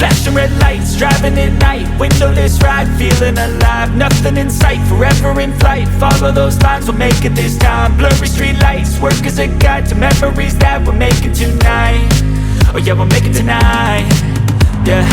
Flashing red lights, driving at night, windowless ride, feeling alive. Nothing in sight, forever in flight. Follow those lines, we'll make it this time. Blurry street lights, work as a guide to memories that we're making tonight. Oh yeah, we'll make it tonight. Yeah,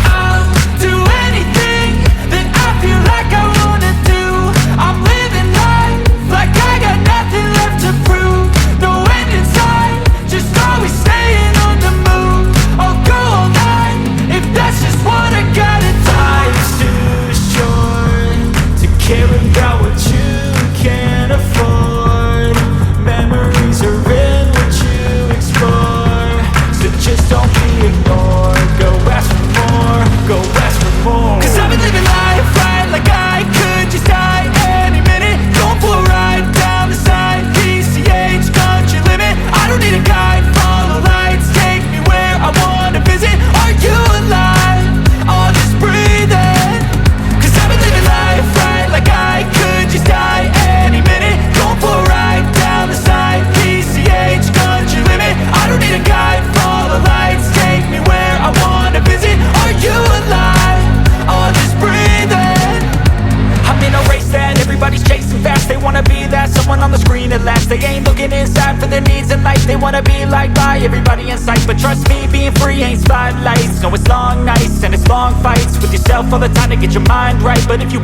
I'll do anything that I feel like I wanna do. I'm living life like I got nothing left to prove. No end in sight, just always staying on the move. I'll go all night if that's just what I gotta do. Life's too short to care about what you can't afford. Memories are in what you explore, so just don't be ignored. Go ask for more, go ask for more. Cause I've been living life right like I could just die any minute. Going for a ride down the side, PCH, country limit. I don't need a guide, follow lights, take me where I wanna visit. Are you alive? I'll just breathe in. Cause I've been living life right like I could just die any minute. Going for a ride down the side, PCH, country limit. I don't need a guide, follow lights, take me where I wanna visit. Are you alive? I'll just breathe in. I'm in a race that everybody's chasing fast. They wanna be that someone on the screen at last. They ain't looking inside for their needs in life. They wanna be liked by everybody in sight. But trust me, being free ain't spotlights. No, it's long nights and it's long fights with yourself all the time to get your mind right. But if you